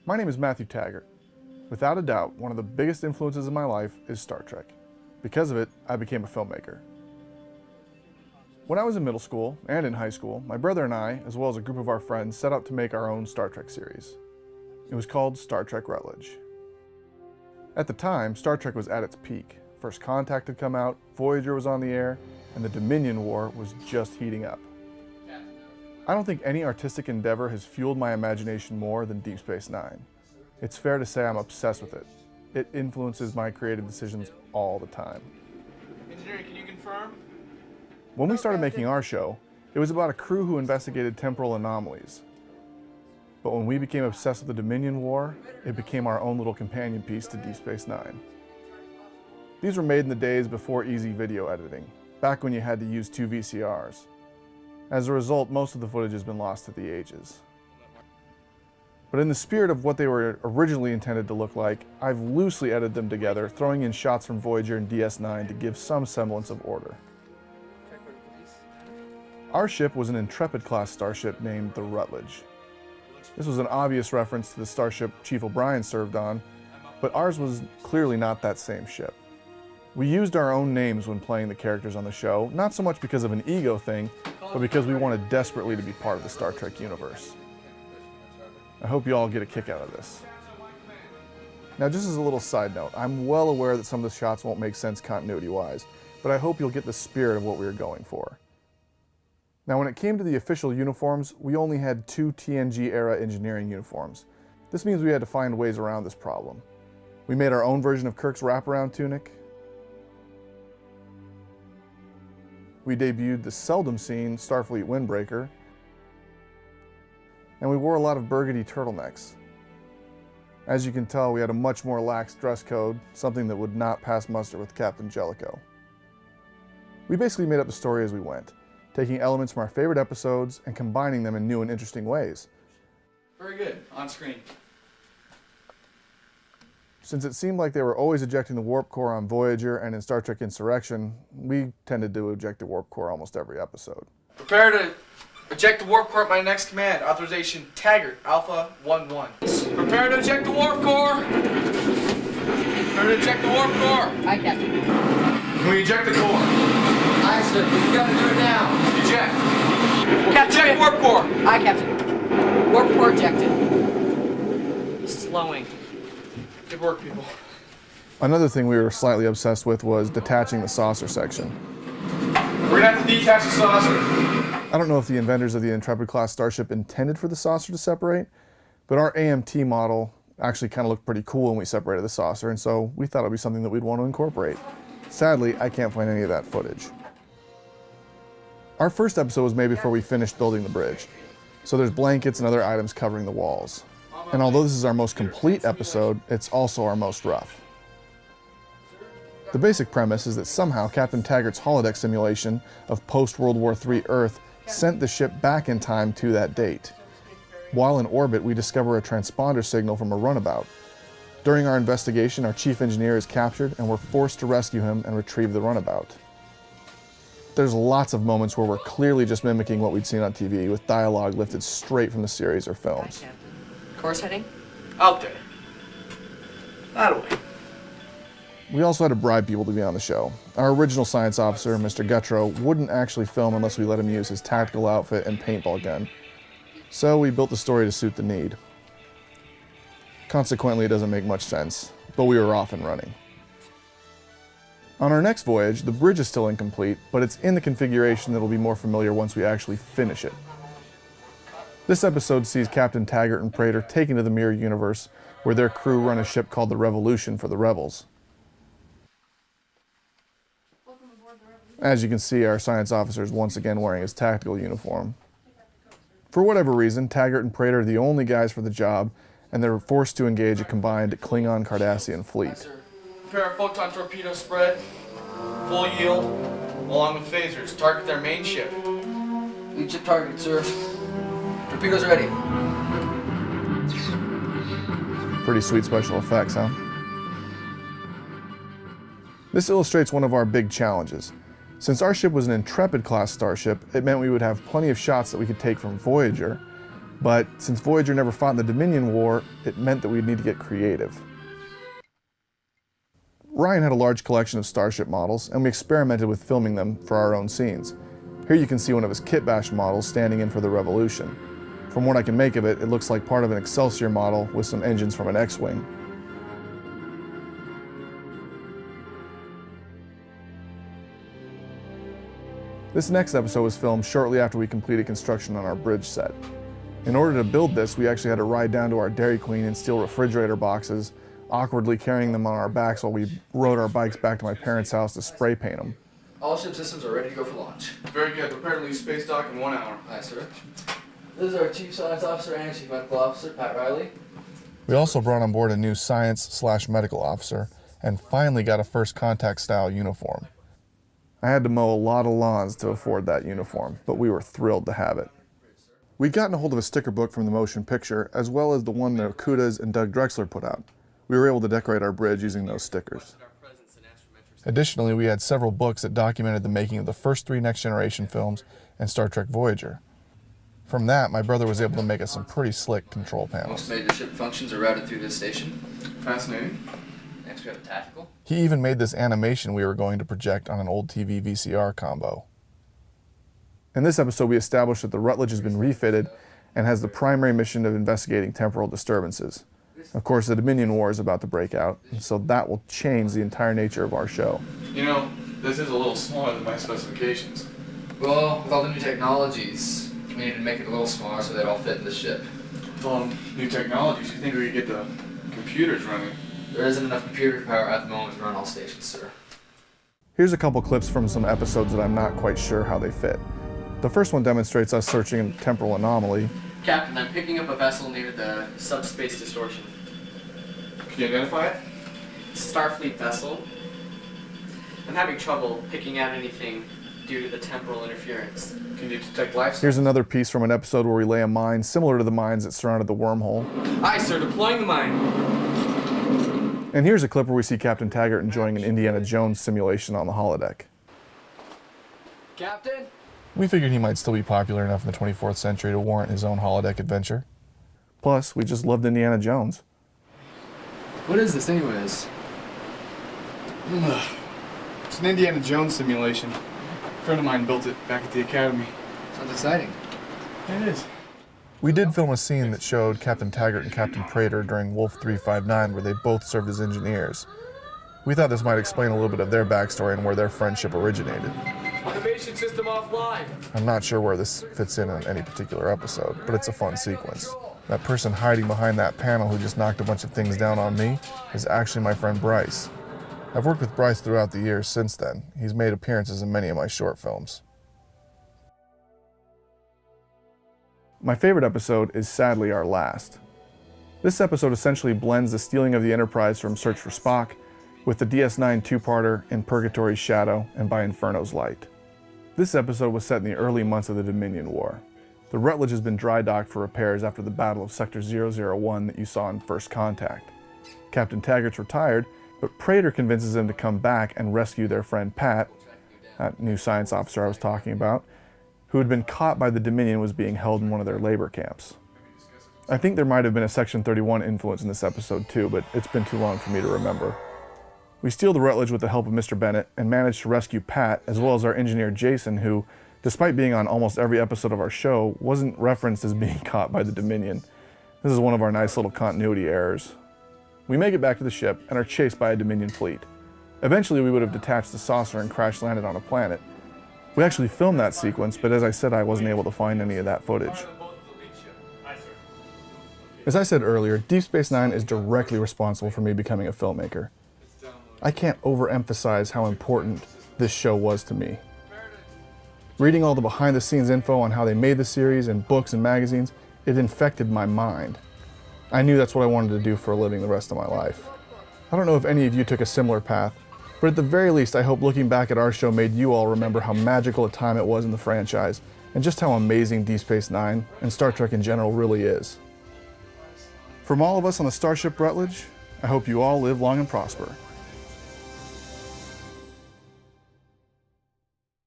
My name is Matthew Taggart. Without a doubt, one of the biggest influences in my life is Star Trek. Because of it, I became a filmmaker. When I was in middle school and in high school, my brother and I, as well as a group of our friends, set out to make our own Star Trek series. It was called Star Trek Rutledge. At the time, Star Trek was at its peak. First Contact had come out, Voyager was on the air, and the Dominion War was just heating up. I don't think any artistic endeavor has fueled my imagination more than Deep Space Nine. It's fair to say I'm obsessed with it. It influences my creative decisions all the time. Engineering, can you confirm? When we started making our show, it was about a crew who investigated temporal anomalies. But when we became obsessed with the Dominion War, it became our own little companion piece to Deep Space Nine. These were made in the days before easy video editing, back when you had to use 2 VCRs. As a result, most of the footage has been lost to the ages. But in the spirit of what they were originally intended to look like, I've loosely edited them together, throwing in shots from Voyager and DS9 to give some semblance of order. Our ship was an Intrepid-class starship named the Rutledge. This was an obvious reference to the starship Chief O'Brien served on, but ours was clearly not that same ship. We used our own names when playing the characters on the show, not so much because of an ego thing, but because we wanted desperately to be part of the Star Trek universe. I hope you all get a kick out of this. Now, just as a little side note, I'm well aware that some of the shots won't make sense continuity-wise, but I hope you'll get the spirit of what we were going for. Now, when it came to the official uniforms, we only had 2 TNG-era engineering uniforms. This means we had to find ways around this problem. We made our own version of Kirk's wraparound tunic. We debuted the seldom seen Starfleet windbreaker. And we wore a lot of burgundy turtlenecks. As you can tell, we had a much more lax dress code, something that would not pass muster with Captain Jellicoe. We basically made up the story as we went, taking elements from our favorite episodes and combining them in new and interesting ways. Very good. On screen. Since it seemed like they were always ejecting the warp core on Voyager and in Star Trek Insurrection, we tended to eject the warp core almost every episode. Prepare to eject the warp core at my next command. Authorization Taggart, Alpha 1-1. Prepare to eject the warp core! Prepare to eject the warp core! Aye, Captain. Can we eject the core? Aye, sir. You gotta do it now. Eject! Eject warp core! Aye, Captain. Warp core ejected. Slowing. Good work, people. Another thing we were slightly obsessed with was detaching the saucer section. We're gonna have to detach the saucer. I don't know if the inventors of the Intrepid-class starship intended for the saucer to separate, but our AMT model actually kind of looked pretty cool when we separated the saucer, and so we thought it would be something that we'd want to incorporate. Sadly, I can't find any of that footage. Our first episode was made before we finished building the bridge, so there's blankets and other items covering the walls. And although this is our most complete episode, it's also our most rough. The basic premise is that somehow Captain Taggart's holodeck simulation of post-World War III Earth sent the ship back in time to that date. While in orbit, we discover a transponder signal from a runabout. During our investigation, our chief engineer is captured and we're forced to rescue him and retrieve the runabout. There's lots of moments where we're clearly just mimicking what we'd seen on TV, with dialogue lifted straight from the series or films. Course heading? Out there. That way. We also had to bribe people to be on the show. Our original science officer, Mr. Gutrow, wouldn't actually film unless we let him use his tactical outfit and paintball gun. So we built the story to suit the need. Consequently, it doesn't make much sense, but we were off and running. On our next voyage, the bridge is still incomplete, but it's in the configuration that will be more familiar once we actually finish it. This episode sees Captain Taggart and Prater taken to the Mirror Universe, where their crew run a ship called the Revolution for the Rebels. As you can see, our science officer is once again wearing his tactical uniform. For whatever reason, Taggart and Prater are the only guys for the job, and they're forced to engage a combined Klingon-Cardassian fleet. Prepare a photon torpedo spread. Full yield, along with phasers. Target their main ship. Lead ship target, sir. Torpedoes ready. Pretty sweet special effects, huh? This illustrates one of our big challenges. Since our ship was an Intrepid-class starship, it meant we would have plenty of shots that we could take from Voyager, But since Voyager never fought in the Dominion War, it meant that we'd need to get creative. Ryan had a large collection of Starship models, and we experimented with filming them for our own scenes. Here you can see one of his kit bash models standing in for the Revolution. From what I can make of it, it looks like part of an Excelsior model with some engines from an X-Wing. This next episode was filmed shortly after we completed construction on our bridge set. In order to build this, we actually had to ride down to our Dairy Queen and steal refrigerator boxes, awkwardly carrying them on our backs while we rode our bikes back to my parents' house to spray paint them. All ship systems are ready to go for launch. Very good. Prepare to leave space dock in 1 hour. Aye, sir. This is our Chief Science Officer and Chief Medical Officer, Pat Riley. We also brought on board a new science/medical officer and finally got a first contact style uniform. I had to mow a lot of lawns to afford that uniform, but we were thrilled to have it. We'd gotten a hold of a sticker book from the motion picture, as well as the one that Okuda's and Doug Drexler put out. We were able to decorate our bridge using those stickers. Additionally, we had several books that documented the making of the first 3 Next Generation films and Star Trek Voyager. From that, my brother was able to make us some pretty slick control panels. Most major ship functions are routed through this station. Fascinating. Next we have a tactical. He even made this animation we were going to project on an old TV VCR combo. In this episode, we established that the Rutledge has been refitted and has the primary mission of investigating temporal disturbances. Of course, the Dominion War is about to break out, and so that will change the entire nature of our show. You know, this is a little smaller than my specifications. Well, with all the new technologies, we need to make it a little smaller so they all fit in the ship. With all new technologies, you think we could get the computers running? There isn't enough computer power at the moment to run all stations, sir. Here's a couple clips from some episodes that I'm not quite sure how they fit. The first one demonstrates us searching a temporal anomaly. Captain, I'm picking up a vessel near the subspace distortion. Can you identify it? It's a Starfleet vessel. I'm having trouble picking out anything due to the temporal interference. Can you detect life? Here's another piece from an episode where we lay a mine similar to the mines that surrounded the wormhole. Aye, sir, deploying the mine. And here's a clip where we see Captain Taggart enjoying an Indiana Jones simulation on the holodeck. Captain? We figured he might still be popular enough in the 24th century to warrant his own holodeck adventure. Plus, we just loved Indiana Jones. What is this, anyways? It's an Indiana Jones simulation. A friend of mine built it back at the academy. Sounds exciting. It is. We did film a scene that showed Captain Taggart and Captain Prater during Wolf 359, where they both served as engineers. We thought this might explain a little bit of their backstory and where their friendship originated. Automation system offline. I'm not sure where this fits in any particular episode, but it's a fun sequence. That person hiding behind that panel who just knocked a bunch of things down on me is actually my friend Bryce. I've worked with Bryce throughout the years since then. He's made appearances in many of my short films. My favorite episode is sadly our last. This episode essentially blends the stealing of the Enterprise from Search for Spock with the DS9 two-parter In Purgatory's Shadow and By Inferno's Light. This episode was set in the early months of the Dominion War. The Rutledge has been dry docked for repairs after the Battle of Sector 001 that you saw in First Contact. Captain Taggart's retired, but Prater convinces him to come back and rescue their friend Pat, that new science officer I was talking about, who had been caught by the Dominion and was being held in one of their labor camps. I think there might have been a Section 31 influence in this episode too, but it's been too long for me to remember. We steal the Rutledge with the help of Mr. Bennett and manage to rescue Pat, as well as our engineer Jason, who, despite being on almost every episode of our show, wasn't referenced as being caught by the Dominion. This is one of our nice little continuity errors. We make it back to the ship and are chased by a Dominion fleet. Eventually we would have detached the saucer and crash landed on a planet. We actually filmed that sequence, but as I said, I wasn't able to find any of that footage. As I said earlier, Deep Space Nine is directly responsible for me becoming a filmmaker. I can't overemphasize how important this show was to me. Reading all the behind-the-scenes info on how they made the series in books and magazines, it infected my mind. I knew that's what I wanted to do for a living the rest of my life. I don't know if any of you took a similar path, but at the very least, I hope looking back at our show made you all remember how magical a time it was in the franchise, and just how amazing Deep Space Nine and Star Trek in general really is. From all of us on the Starship Rutledge, I hope you all live long and prosper.